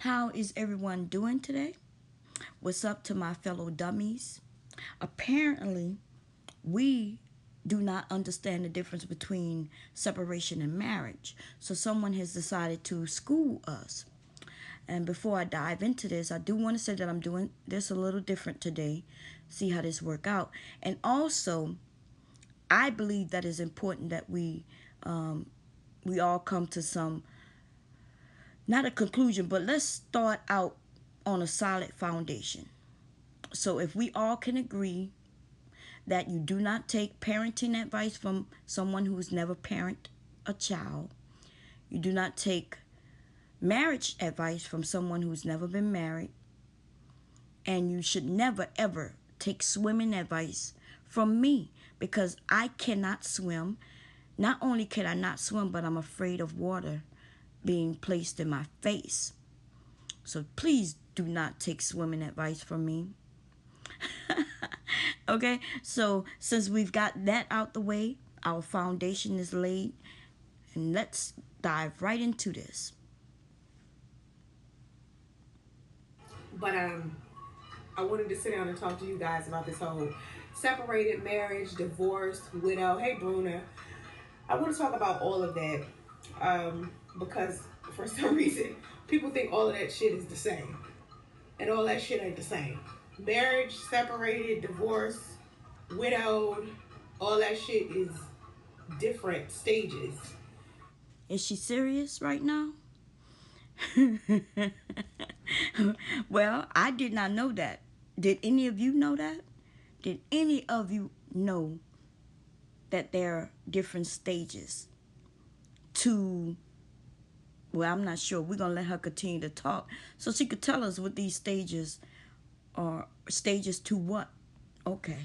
How is everyone doing today? What's up to my fellow dummies? Apparently, we do not understand the difference between separation and marriage. So someone has decided to school us. And before I dive into this, I do want to say that I'm doing this a little different today. See how this work out. And also, I believe that it's important that we all come to some, not a conclusion, but let's start out on a solid foundation. So if we all can agree that you do not take parenting advice from someone who's never parented a child, you do not take marriage advice from someone who's never been married, and you should never ever take swimming advice from me because I cannot swim. Not only can I not swim, but I'm afraid of water being placed in my face. So please do not take swimming advice from me. Okay, so since we've got that out the way, our foundation is laid, and let's dive right into this. But I wanted to sit down and talk to you guys about this whole separated marriage, divorce, widow. Hey, Bruna. I want to talk about all of that because for some reason people think all of that shit is the same, and all that shit ain't the same. Marriage, separated, divorce, widowed, all that shit is different stages. Is she serious right now? Well, I did not know that. Did any of you know that? Did any of you know that there are different stages to, well, I'm not sure. We're going to let her continue to talk so she could tell us what these stages are. Stages to what? Okay.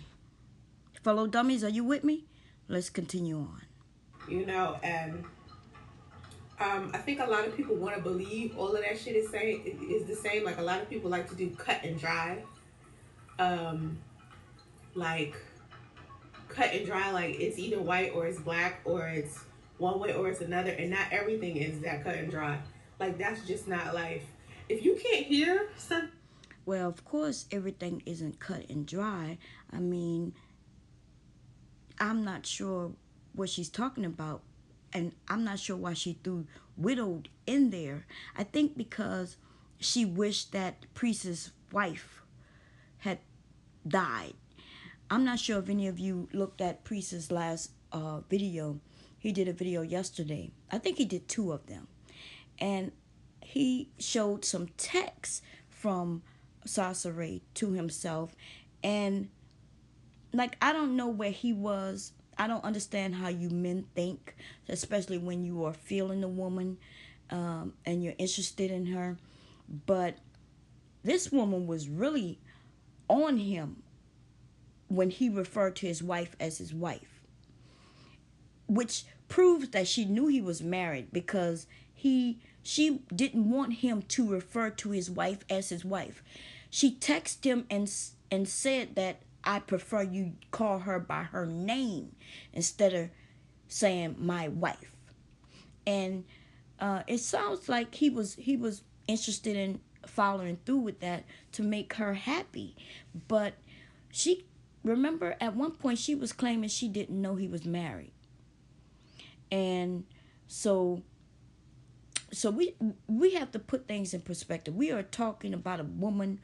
Fellow dummies, are you with me? Let's continue on. And I think a lot of people want to believe all of that shit is the same. Like a lot of people like to do cut and dry, um, like cut and dry. Like it's either white or it's black or it's one way or it's another, and not everything is that cut and dry. Like that's just not life. If you can't hear some, Well, of course, everything isn't cut and dry. I mean, I'm not sure what she's talking about, and I'm not sure why she threw widowed in there. I think because she wished that priest's wife had died. I'm not sure if any of you looked at Priest's last video. He did a video yesterday. I think he did two of them. And he showed some text from Rae to himself. And, like, I don't know where he was. I don't understand how you men think, especially when you are feeling a woman and you're interested in her. But this woman was really on him when he referred to his wife as his wife, which proves that she knew he was married because she didn't want him to refer to his wife as his wife. She texted him and said that I prefer you call her by her name instead of saying my wife. And it sounds like he was interested in following through with that to make her happy. But she, remember, at one point she was claiming she didn't know he was married. And so we have to put things in perspective. We are talking about a woman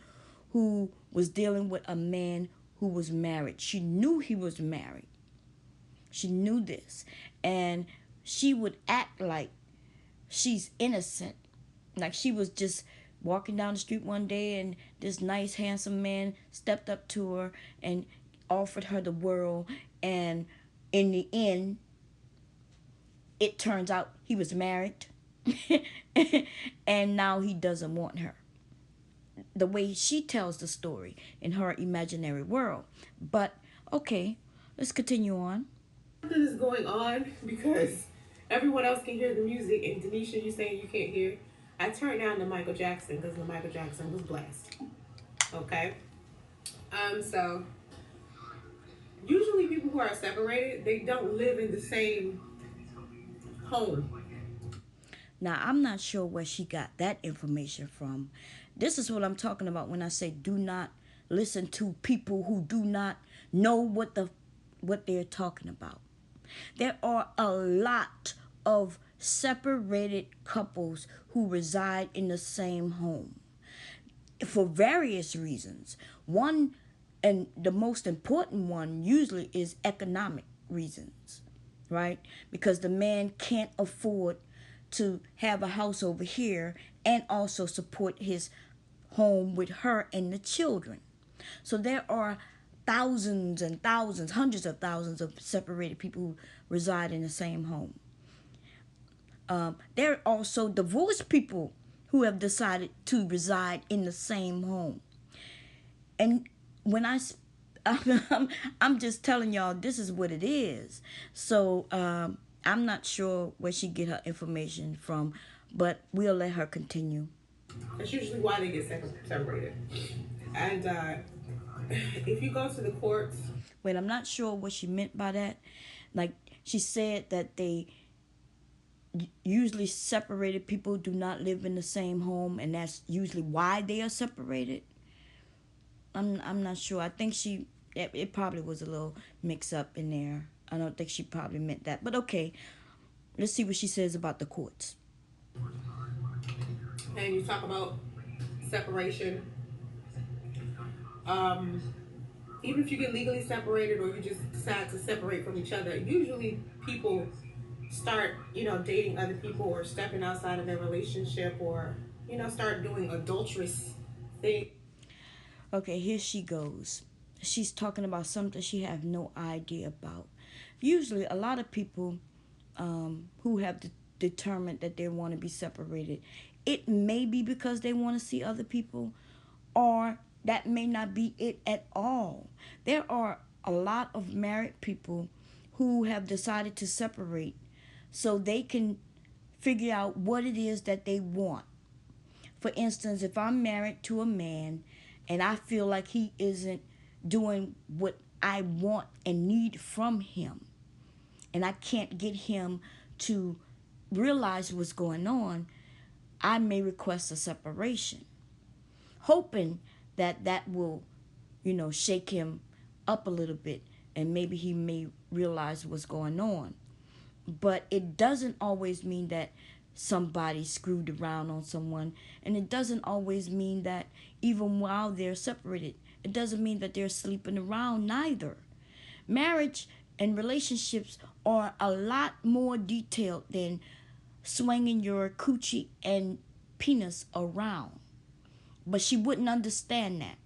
who was dealing with a man who was married. She knew he was married. She knew this. And she would act like she's innocent. Like she was just walking down the street one day and this nice, handsome man stepped up to her and offered her the world. And in the end, it turns out he was married. And now he doesn't want her. The way she tells the story in her imaginary world. But, okay, let's continue on. something is going on because everyone else can hear the music, and Denisha, you saying you can't hear. I turned down the Michael Jackson because the Michael Jackson was blessed. Okay. So usually people who are separated, they don't live in the same home. Now, I'm not sure where she got that information from. This is what I'm talking about when I say do not listen to people who do not know what they're talking about. There are a lot of separated couples who reside in the same home for various reasons. One, and the most important one, usually is economic reasons, right? Because the man can't afford to have a house over here and also support his home with her and the children. So there are thousands and thousands, hundreds of thousands of separated people who reside in the same home. There are also divorced people who have decided to reside in the same home. And when I'm just telling y'all, this is what it is. So I'm not sure where she get her information from, but we'll let her continue. That's usually why they get separated. And if you go to the courts, Wait, I'm not sure what she meant by that. Like, she said that they usually separated people do not live in the same home, and that's usually why they are separated. I'm not sure. I think it probably was a little mix up in there. I don't think she probably meant that. But okay, let's see what she says about the courts. and you talk about separation, um, even if you get legally separated or you just decide to separate from each other, usually people start, dating other people or stepping outside of their relationship or, start doing adulterous things. Okay, here she goes. She's talking about something she have no idea about. Usually, a lot of people who have determined that they want to be separated, it may be because they want to see other people, or that may not be it at all. There are a lot of married people who have decided to separate so they can figure out what it is that they want. For instance, if I'm married to a man and I feel like he isn't doing what I want and need from him, and I can't get him to realize what's going on, I may request a separation, hoping that that will, shake him up a little bit and maybe he may realize what's going on. But it doesn't always mean that somebody screwed around on someone, and it doesn't always mean that even while they're separated, it doesn't mean that they're sleeping around neither. Marriage and relationships are a lot more detailed than swinging your coochie and penis around. But she wouldn't understand that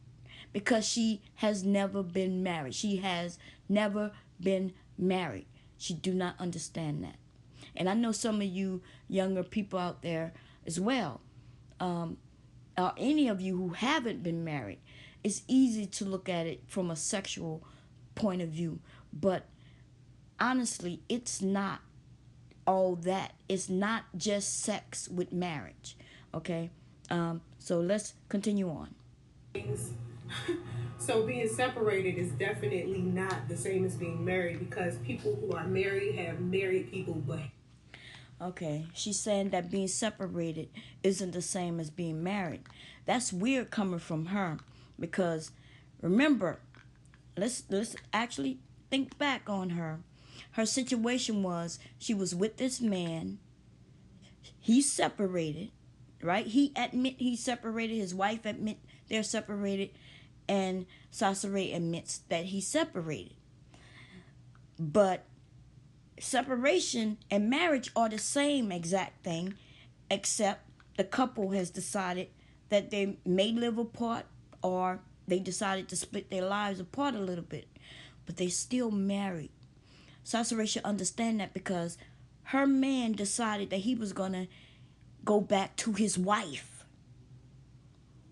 because she has never been married. She has never been married. She do not understand that. And I know some of you younger people out there as well, or any of you who haven't been married, it's easy to look at it from a sexual point of view. But honestly, it's not all that. It's not just sex with marriage. Okay? So let's continue on. So being separated is definitely not the same as being married because people who are married have married people, but Okay, she's saying that being separated isn't the same as being married. That's weird coming from her because remember, let's actually think back on her. Her situation was she was with this man. He's separated, right? He admit he's separated. His wife admit they're separated, and Sasare admits that he's separated. But separation and marriage are the same exact thing, except the couple has decided that they may live apart or they decided to split their lives apart a little bit, but they still married. Sasare should understand that because her man decided that he was gonna go back to his wife.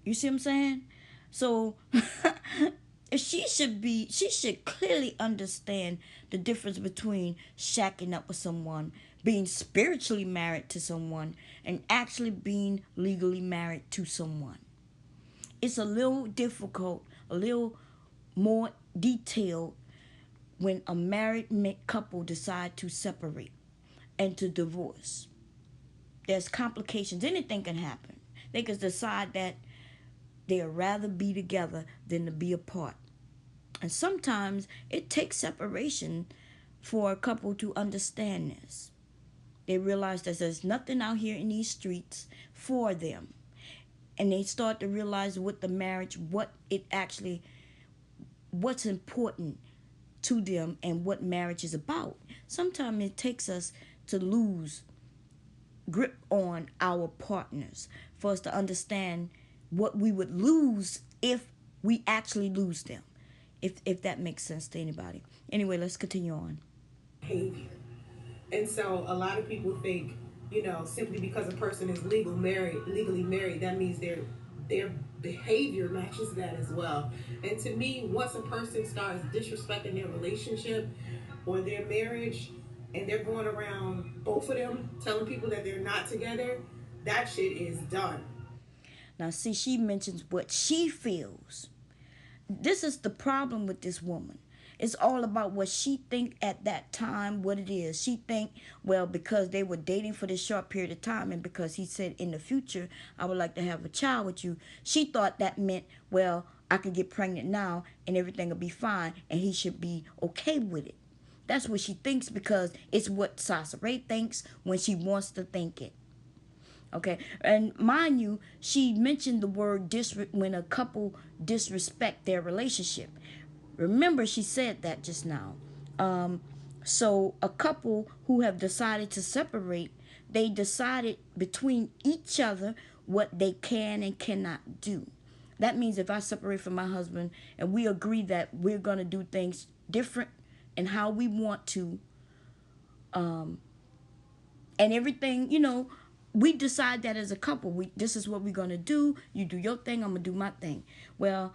You see what I'm saying? So she should clearly understand the difference between shacking up with someone, being spiritually married to someone, and actually being legally married to someone. It's a little difficult, a little more detailed when a married couple decide to separate and to divorce. there's complications. Anything can happen. They could decide that they'd rather be together than to be apart. And sometimes it takes separation for a couple to understand this. They realize that there's nothing out here in these streets for them. And they start to realize with the marriage what's important to them and what marriage is about. Sometimes it takes us to lose grip on our partners for us to understand what we would lose if we actually lose them. If that makes sense to anybody. Anyway, let's continue on. Behavior. And so a lot of people think, simply because a person is legally married, that means their behavior matches that as well. And to me, once a person starts disrespecting their relationship or their marriage, and they're going around, both of them telling people that they're not together, that shit is done. Now, see, she mentions what she feels. This is the problem with this woman. It's all about what she think at that time, what it is. She think, well, because they were dating for this short period of time, and because he said in the future, I would like to have a child with you, she thought that meant, well, I could get pregnant now and everything will be fine and he should be okay with it. That's what she thinks because it's what Sasa Rae thinks when she wants to think it. Okay, and mind you, she mentioned the word when a couple disrespect their relationship. Remember, she said that just now. So a couple who have decided to separate, they decided between each other what they can and cannot do. That means if I separate from my husband and we agree that we're going to do things different and how we want to, and everything, we decide that as a couple. This is what we're going to do. You do your thing, I'm going to do my thing. Well,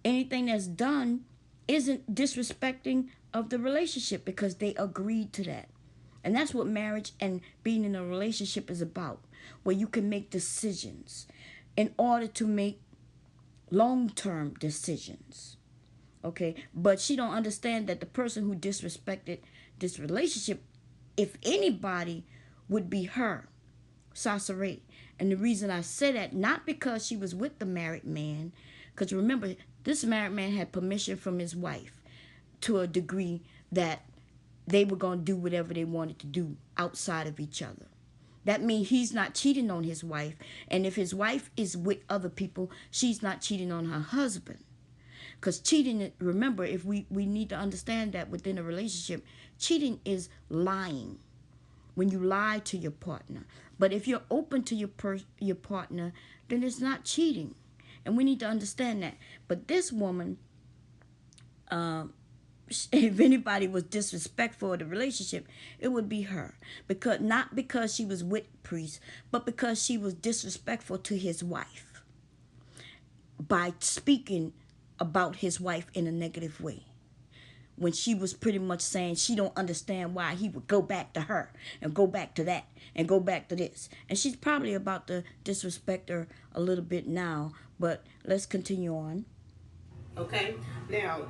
anything that's done isn't disrespecting of the relationship because they agreed to that. And that's what marriage and being in a relationship is about, where you can make decisions in order to make long-term decisions. Okay, but she don't understand that the person who disrespected this relationship, if anybody, would be her, Sasa Rae. And the reason I say that, not because she was with the married man, because remember, this married man had permission from his wife to a degree that they were going to do whatever they wanted to do outside of each other. That means he's not cheating on his wife. And if his wife is with other people, she's not cheating on her husband. Because cheating, remember, if we need to understand that within a relationship, cheating is lying. When you lie to your partner. But if you're open to your partner, then it's not cheating. And we need to understand that. But this woman, if anybody was disrespectful of the relationship, it would be her. Not because she was with priest, but because she was disrespectful to his wife by speaking about his wife in a negative way. When she was pretty much saying she don't understand why he would go back to her and go back to that and go back to this. And she's probably about to disrespect her a little bit now, but let's continue on. Okay? Now,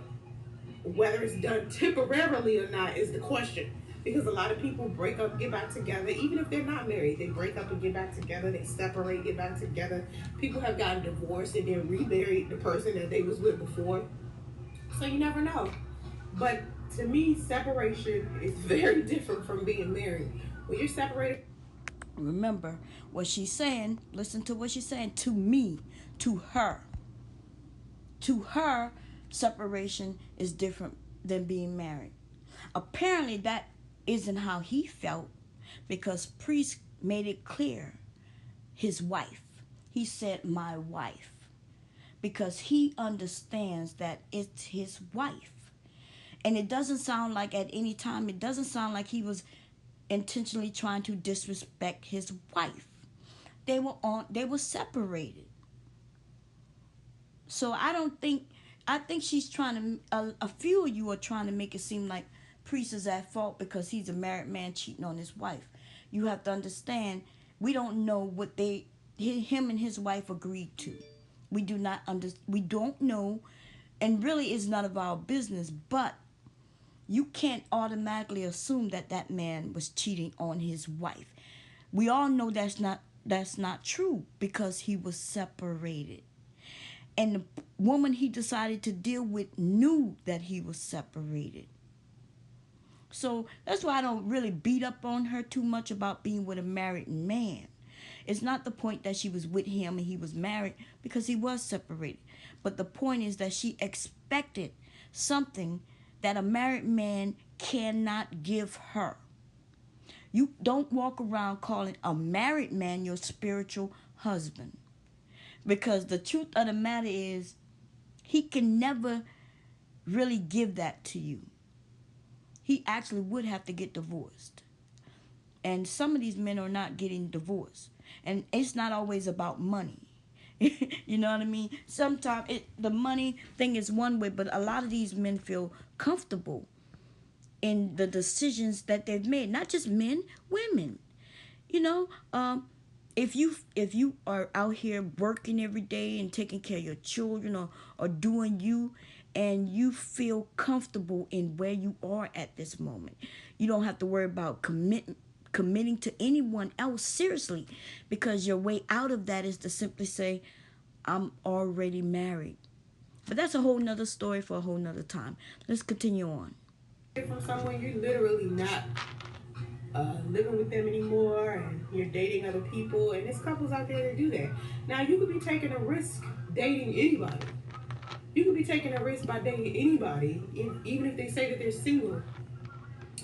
whether it's done temporarily or not is the question. Because a lot of people break up, get back together, even if they're not married. They break up and get back together. They separate, get back together. People have gotten divorced and then remarried the person that they was with before. So you never know. But to me, separation is very different from being married. When you're separated, Remember what she's saying. Listen to what she's saying. To me, to her. To her, separation is different than being married. Apparently, that isn't how he felt because Priest made it clear. His wife. He said, my wife. Because he understands that it's his wife. And it doesn't sound like at any time, it doesn't sound like he was intentionally trying to disrespect his wife. They were separated. So I think she's trying to, a few of you are trying to make it seem like Priest is at fault because he's a married man cheating on his wife. You have to understand, we don't know what him and his wife agreed to. We don't know, and really it's none of our business, but you can't automatically assume that man was cheating on his wife. We all know that's not true because he was separated. And the woman he decided to deal with knew that he was separated. So that's why I don't really beat up on her too much about being with a married man. It's not the point that she was with him and he was married because he was separated. But the point is that she expected something that a married man cannot give her. You don't walk around calling a married man your spiritual husband. Because the truth of the matter is, he can never really give that to you. He actually would have to get divorced. And some of these men are not getting divorced. And it's not always about money. You know what I mean? Sometimes the money thing is one way, but a lot of these men feel comfortable in the decisions that they've made. Not just men, women. You know, if you are out here working every day and taking care of your children or doing you, and you feel comfortable in where you are at this moment, you don't have to worry about committing to anyone else seriously, because your way out of that is to simply say, I'm already married. But that's a whole nother story for a whole nother time. Let's continue on. From someone you're literally not living with them anymore, and you're dating other people, and there's couples out there that do that. Now you could be taking a risk dating anybody. You could be taking a risk by dating anybody, even if they say that they're single.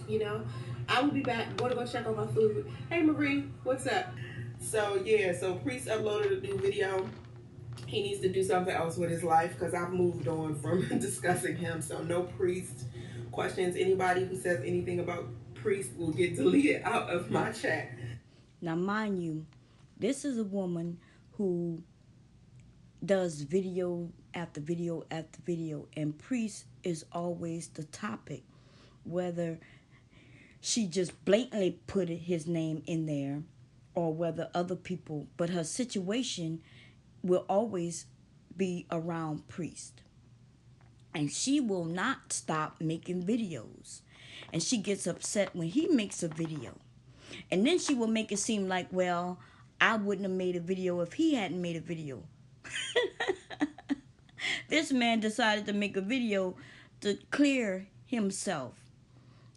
You know, I will be back. Going to go check on my food. Hey Marie, what's up? So yeah, so Priest uploaded a new video. He needs to do something else with his life because I've moved on from discussing him. So no Priest questions. Anybody who says anything about Priest will get deleted out of my chat. Now, mind you, this is a woman who does video after video after video, and Priest is always the topic, whether she just blatantly put his name in there or whether other people, but her situation will always be around Priest. And she will not stop making videos. And she gets upset when he makes a video. And then she will make it seem like, well, I wouldn't have made a video if he hadn't made a video. This man decided to make a video to clear himself.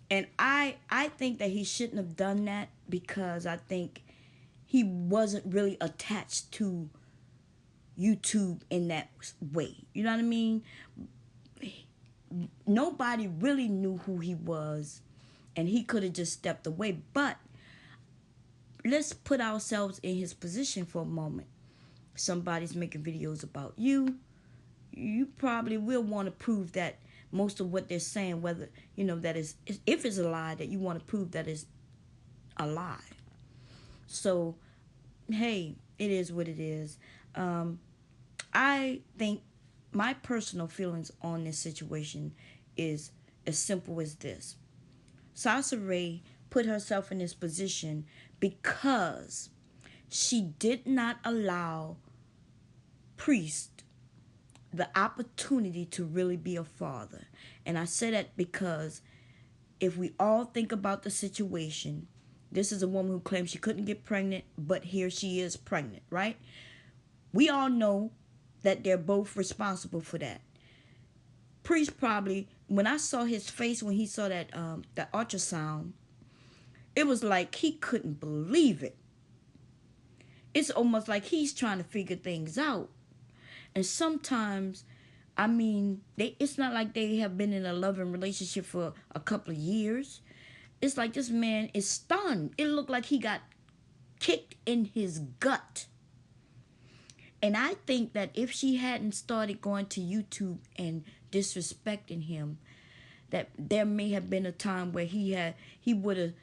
And I think that he shouldn't have done that, because I think he wasn't really attached to YouTube in that way. You know what I mean? Nobody really knew who he was, and he could have just stepped away. But let's put ourselves in his position for a moment. Somebody's making videos about you. You probably will want to prove that most of what they're saying, whether, that is, if it's a lie, that you want to prove that is a lie. So, hey, it is what it is. I think my personal feelings on this situation is as simple as this. Sasha Rae put herself in this position because she did not allow Priest the opportunity to really be a father. And I say that because if we all think about the situation, this is a woman who claims she couldn't get pregnant, but here she is pregnant, right? We all know that they're both responsible for that. Priest probably, when I saw his face when he saw that ultrasound, it was like he couldn't believe it. It's almost like he's trying to figure things out. And sometimes, it's not like they have been in a loving relationship for a couple of years. It's like this man is stunned. It looked like he got kicked in his gut. And I think that if she hadn't started going to YouTube and disrespecting him, that there may have been a time where he would have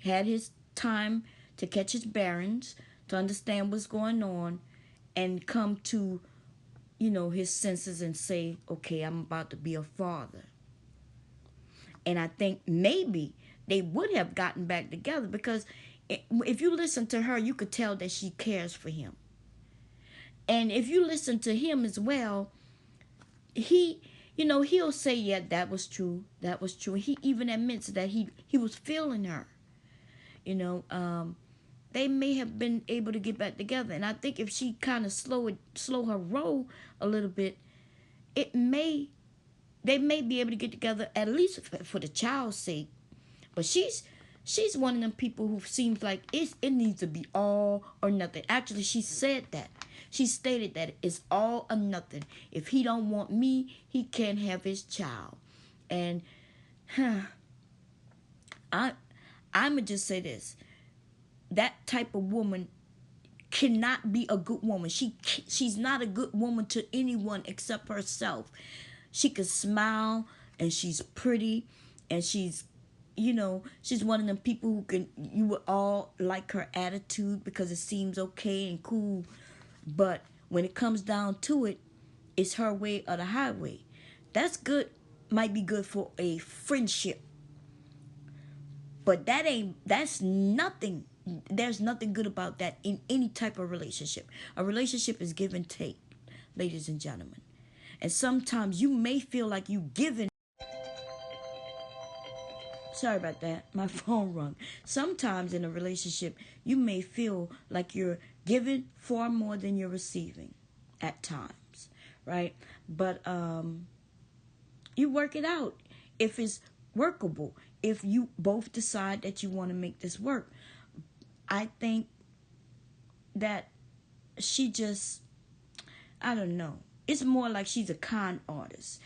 had his time to catch his bearings, to understand what's going on, and come to, his senses and say, okay, I'm about to be a father. And I think maybe they would have gotten back together, because if you listen to her, you could tell that she cares for him. And if you listen to him as well, he'll say, yeah, that was true. That was true. He even admits that he was feeling her. they may have been able to get back together. And I think if she kind of slow her roll a little bit, they may be able to get together, at least for the child's sake. But she's one of them people who seems like it needs to be all or nothing. Actually, she said that. She stated that it's all or nothing. If he don't want me, he can't have his child. And I'ma just say this. That type of woman cannot be a good woman. She's not a good woman to anyone except herself. She can smile and she's pretty and she's one of them people you would all like her attitude because it seems okay and cool. But when it comes down to it, it's her way or the highway. That's good, might be good for a friendship. But that's nothing. There's nothing good about that in any type of relationship. A relationship is give and take, ladies and gentlemen. And sometimes you may feel like you giving. Sorry about that. My phone rung. Sometimes in a relationship, you may feel like you're giving far more than you're receiving at times, right? But you work it out if it's workable. If you both decide that you want to make this work. I think that she just, I don't know. It's more like she's a con artist.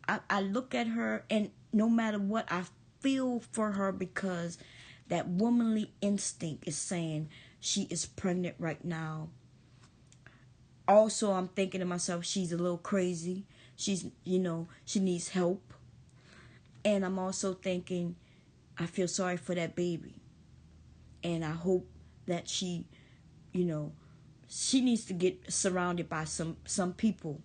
I look at her and no matter what, I feel for her because that womanly instinct is saying she is pregnant right now. Also, I'm thinking to myself, she's a little crazy. She's, she needs help. And I'm also thinking, I feel sorry for that baby. And I hope that she needs to get surrounded by some people.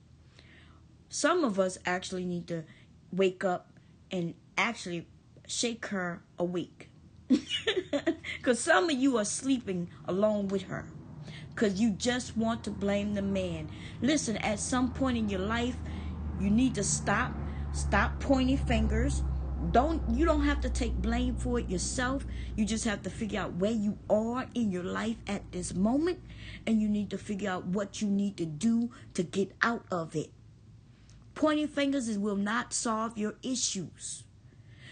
Some of us actually need to wake up and actually shake her awake. Because some of you are sleeping along with her. Because you just want to blame the man. Listen, at some point in your life, you need to stop pointing fingers. You don't have to take blame for it yourself. You just have to figure out where you are in your life at this moment, and you need to figure out what you need to do to get out of it. Pointing fingers will not solve your issues.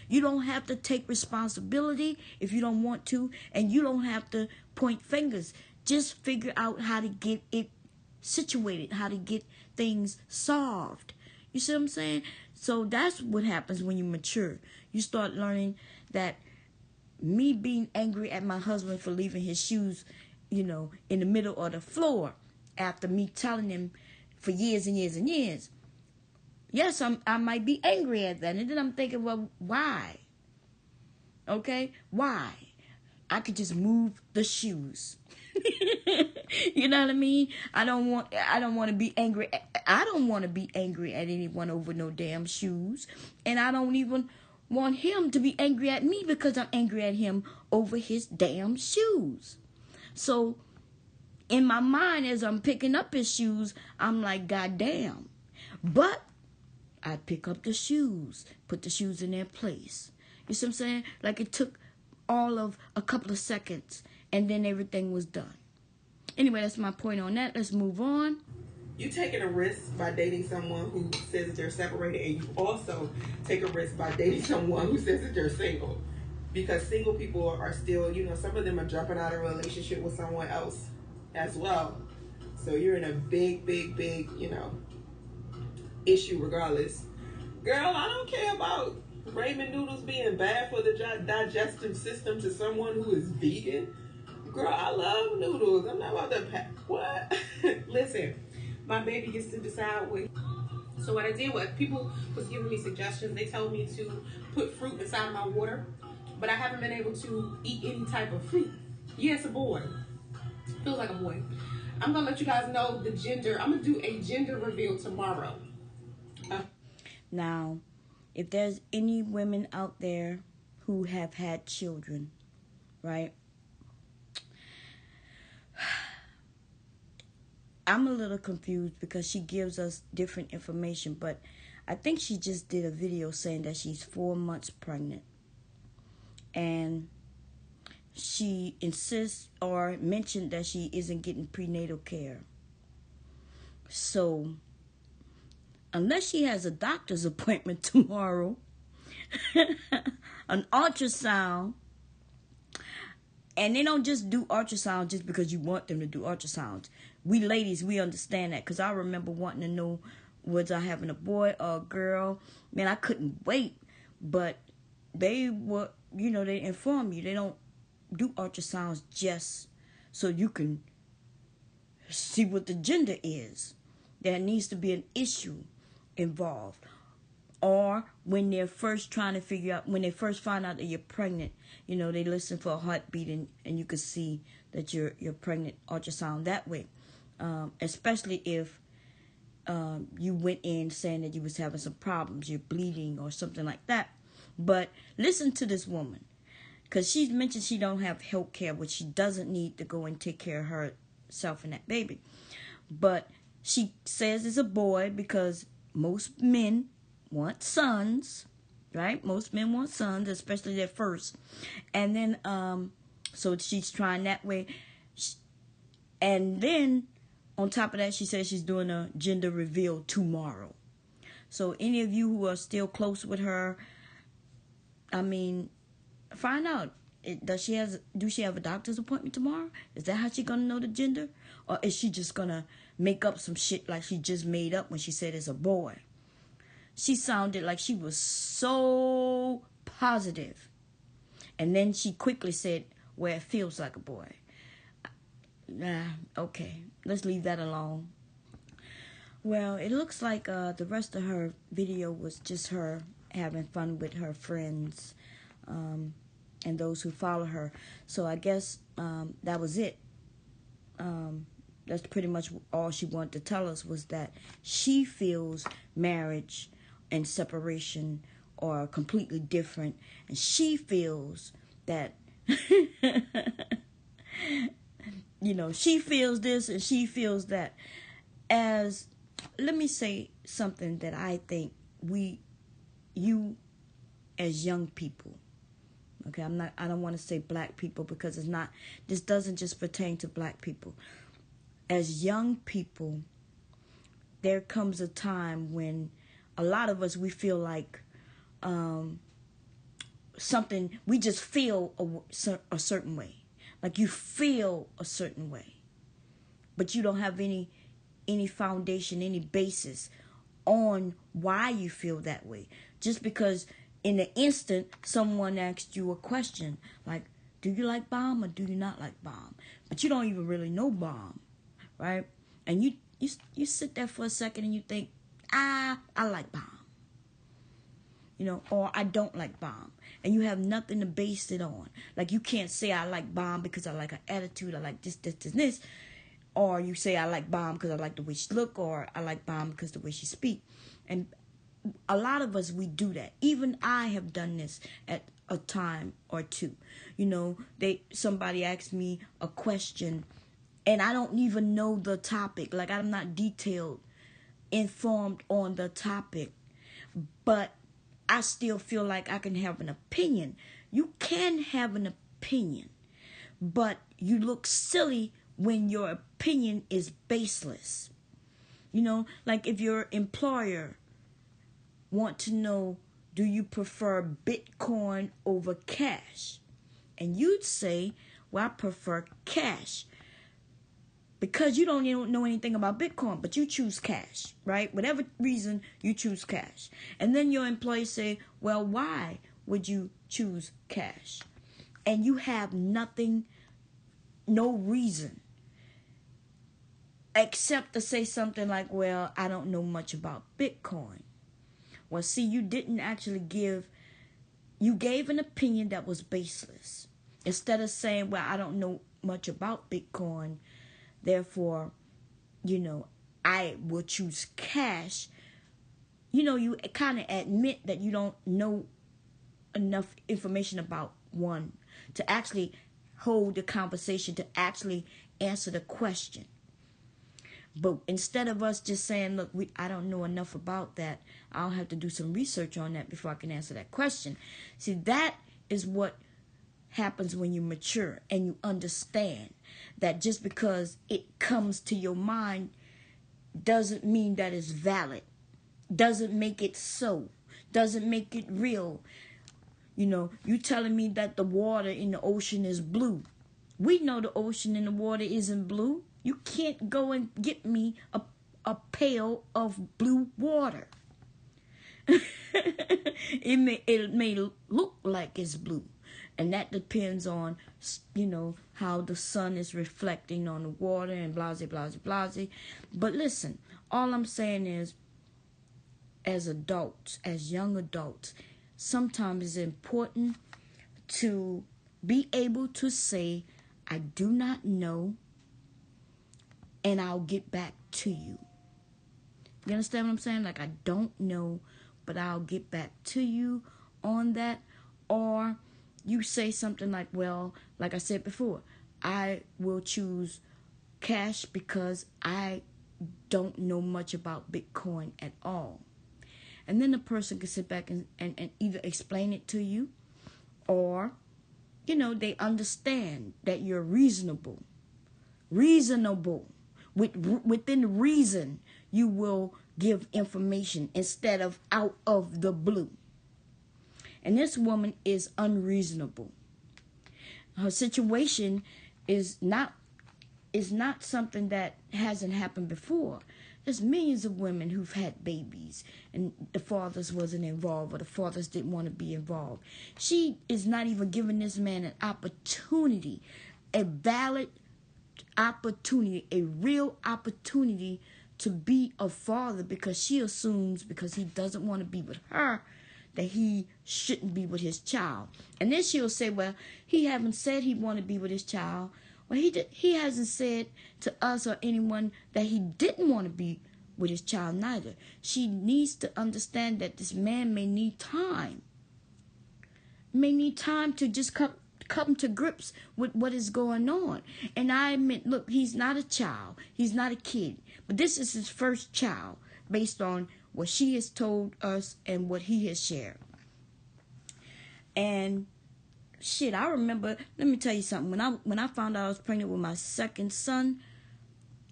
You don't have to take responsibility if you don't want to, and you don't have to point fingers. Just figure out how to get it situated, how to get things solved. You see what I'm saying? So that's what happens when you mature. You start learning that me being angry at my husband for leaving his shoes, in the middle of the floor after me telling him for years and years and years. Yes, I might be angry at that. And then I'm thinking, well, why? Okay? Why? I could just move the shoes. You know what I mean? I don't want to be angry. I don't want to be angry at anyone over no damn shoes. And I don't even want him to be angry at me because I'm angry at him over his damn shoes. So in my mind, as I'm picking up his shoes, I'm like, God damn. But I pick up the shoes, put the shoes in their place. You see what I'm saying? Like it took all of a couple of seconds and then everything was done. Anyway, that's my point on that. Let's move on. You taking a risk by dating someone who says that they're separated, and you also take a risk by dating someone who says that they're single. Because single people are still, some of them are jumping out of a relationship with someone else as well. So you're in a big, big, big, issue regardless. Girl, I don't care about ramen noodles being bad for the digestive system to someone who is vegan. Girl, I love noodles. I'm not about to pack. What? Listen, my baby gets to decide what. So what I did was, people was giving me suggestions. They told me to put fruit inside of my water, but I haven't been able to eat any type of fruit. Yeah, it's a boy. Feels like a boy. I'm gonna let you guys know the gender. I'm gonna do a gender reveal tomorrow. Now, if there's any women out there who have had children, right? I'm a little confused because she gives us different information, but I think she just did a video saying that she's 4 months pregnant. And she insists or mentioned that she isn't getting prenatal care. So, unless she has a doctor's appointment tomorrow, an ultrasound, and they don't just do ultrasound just because you want them to do ultrasounds. We ladies, we understand that, because I remember wanting to know, was I having a boy or a girl? Man, I couldn't wait. But they were, they inform you. They don't do ultrasounds just so you can see what the gender is. There needs to be an issue involved. Or when they're first trying to figure out, when they first find out that you're pregnant, they listen for a heartbeat, and you can see that you're pregnant, ultrasound that way. Especially if you went in saying that you was having some problems, you're bleeding or something like that. But listen to this woman, because she's mentioned she don't have health care, which she doesn't need to go and take care of herself and that baby. But she says it's a boy because most men want sons, right? Most men want sons, especially their first. And then, so she's trying that way. And then, on top of that, she says she's doing a gender reveal tomorrow. So any of you who are still close with her, find out. Do she have a doctor's appointment tomorrow? Is that how she's gonna know the gender? Or is she just gonna make up some shit like she just made up when she said it's a boy? She sounded like she was so positive. And then she quickly said, well, it feels like a boy. Okay, let's leave that alone. Well, it looks like the rest of her video was just her having fun with her friends and those who follow her. So I guess that was it. That's pretty much all she wanted to tell us, was that she feels marriage and separation are completely different, and she feels that she feels this and she feels that. Let me say something that I think you as young people, okay, I don't want to say black people, because this doesn't just pertain to black people. As young people, there comes a time when a lot of us, we feel like something, we just feel a certain way. Like you feel a certain way, but you don't have any foundation, any basis on why you feel that way. Just because in the instant someone asked you a question like, do you like bomb or do you not like bomb? But you don't even really know bomb, right? And you sit there for a second and you think, I like bomb. Or I don't like bomb. And you have nothing to base it on. Like, you can't say I like bomb because I like her attitude, I like this. Or you say I like bomb because I like the way she look, or I like bomb because the way she speak. And a lot of us, we do that. Even I have done this at a time or two. Somebody asked me a question and I don't even know the topic. Like, I'm not informed on the topic. But I still feel like I can have an opinion. You can have an opinion, but you look silly when your opinion is baseless. Like if your employer want to know, do you prefer Bitcoin over cash? And you'd say, well, I prefer cash. Because you don't know anything about Bitcoin, but you choose cash, right? Whatever reason, you choose cash. And then your employees say, well, why would you choose cash? And you have no reason, except to say something like, well, I don't know much about Bitcoin. Well, see, you didn't actually you gave an opinion that was baseless. Instead of saying, well, I don't know much about Bitcoin, therefore, I will choose cash. You kind of admit that you don't know enough information about one to actually hold the conversation, to actually answer the question. But instead of us just saying, look, I don't know enough about that, I'll have to do some research on that before I can answer that question. See, that is what happens when you mature and you understand that just because it comes to your mind doesn't mean that it's valid, doesn't make it so, doesn't make it real. You know, you telling me that the water in the ocean is blue. We know the ocean and the water isn't blue. You can't go and get me a pail of blue water. it may look like it's blue, and that depends on, you know, how the sun is reflecting on the water and blase blase blase. But listen, all I'm saying is, as adults, as young adults, sometimes it's important to be able to say, I do not know, and I'll get back to you. You understand what I'm saying? Like, I don't know, but I'll get back to you on that. Or you say something like, well, like I said before, I will choose cash because I don't know much about Bitcoin at all. And then the person can sit back and either explain it to you, or, you know, they understand that you're reasonable. Within reason, you will give information instead of out of the blue. And this woman is unreasonable. Her situation is not something that hasn't happened before. There's millions of women who've had babies and the fathers wasn't involved, or the fathers didn't want to be involved. She is not even giving this man an opportunity, a valid opportunity, a real opportunity to be a father, because she assumes because he doesn't want to be with her that he shouldn't be with his child. And then she'll say, well, he haven't said he want to be with his child. Well, he hasn't said to us or anyone that he didn't want to be with his child neither. She needs to understand that this man may need time. May need time to just come to grips with what is going on. And I admit, look, he's not a child. He's not a kid. But this is his first child based on what she has told us and what he has shared. And shit, I remember, let me tell you something. When I found out I was pregnant with my second son,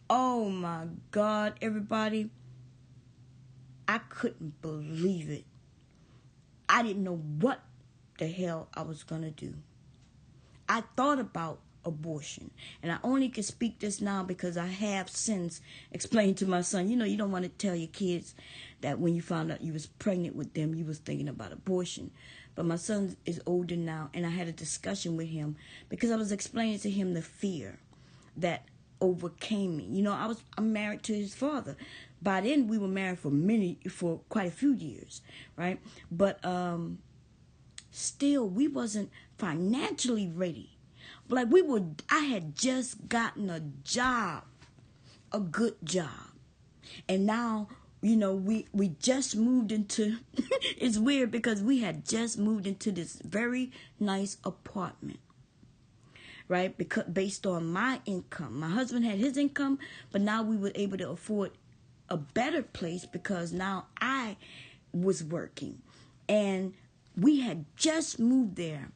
oh my God, everybody, I couldn't believe it. I didn't know what the hell I was going to do. I thought about abortion, and I only can speak this now because I have since explained to my son, you know, you don't want to tell your kids that when you found out you was pregnant with them, you was thinking about abortion. But my son is older now, and I had a discussion with him because I was explaining to him the fear that overcame me. You know, I'm married to his father. By then, we were married for quite a few years, right? But still, we wasn't financially ready. Like, I had just gotten a job, a good job. And now, you know, we just moved into, it's weird because we had just moved into this very nice apartment, right? Because based on my income, my husband had his income, but now we were able to afford a better place because now I was working, and we had just moved there.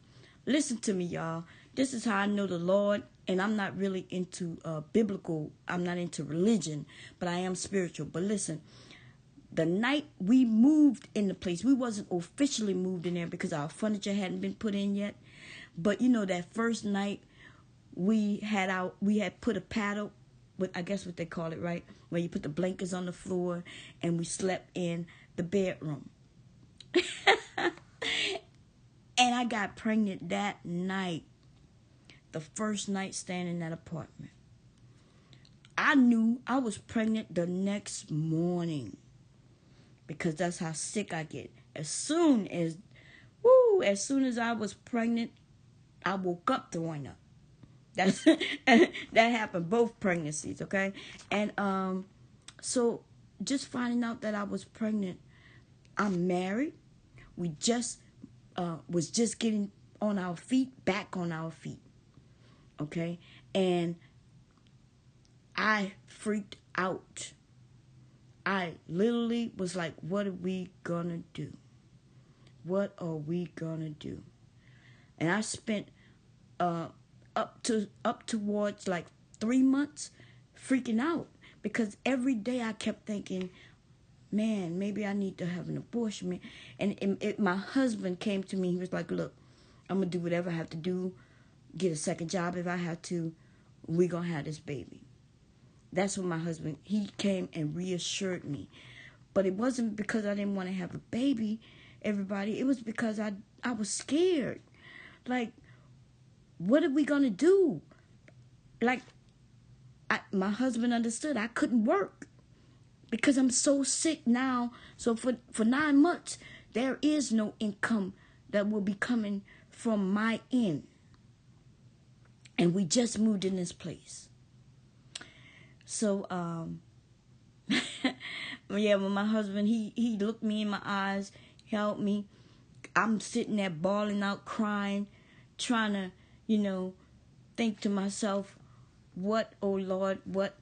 Listen to me, y'all. This is how I know the Lord, and I'm not really into I'm not into religion, but I am spiritual. But listen, the night we moved in the place, we wasn't officially moved in there because our furniture hadn't been put in yet. But you know, that first night we had put a paddle, with, I guess what they call it, right? Where you put the blankets on the floor, and we slept in the bedroom. And I got pregnant that night, the first night staying in that apartment. I knew I was pregnant the next morning because that's how sick I get. As soon as I was pregnant, I woke up throwing up. That happened both pregnancies, okay? And so just finding out that I was pregnant, I'm married. We just was just getting back on our feet, okay? And I freaked out. I literally was like, what are we gonna do? What are we gonna do? And I spent uh, up towards like 3 months, freaking out because every day I kept thinking, man, maybe I need to have an abortion. And my husband came to me. He was like, look, I'm gonna do whatever I have to do, get a second job if I have to. We're gonna have this baby. That's what my husband, he came and reassured me. But it wasn't because I didn't want to have a baby, everybody. It was because I was scared. Like, what are we going to do? Like, my husband understood I couldn't work because I'm so sick now. So for 9 months, there is no income that will be coming from my end. And we just moved in this place. So, yeah, when my husband, he looked me in my eyes, helped me. I'm sitting there bawling out, crying, trying to, think to myself, what, oh Lord, what?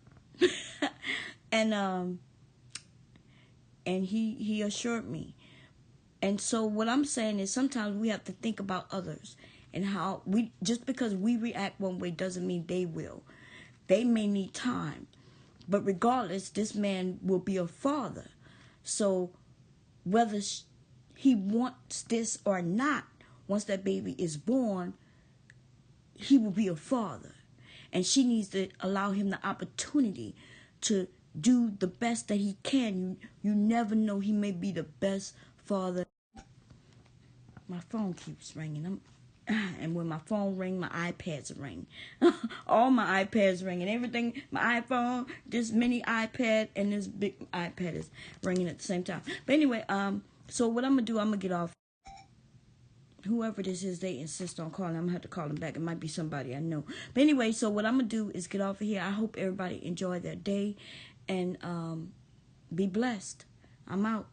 and he assured me. And so what I'm saying is sometimes we have to think about others and how just because we react one way doesn't mean they will. They may need time. But regardless, this man will be a father. So whether he wants this or not, once that baby is born, he will be a father. And she needs to allow him the opportunity to do the best that he can. You never know, he may be the best father. My phone keeps ringing. And when my phone rings, my iPads ring. All my iPads ring and everything. My iPhone, this mini iPad, and this big iPad is ringing at the same time. But anyway, so what I'm gonna do, I'm gonna get off. Whoever this is, they insist on calling. I'm gonna have to call them back. It might be somebody I know. But anyway, so what I'm gonna do is get off of here. I hope everybody enjoy their day and be blessed. I'm out.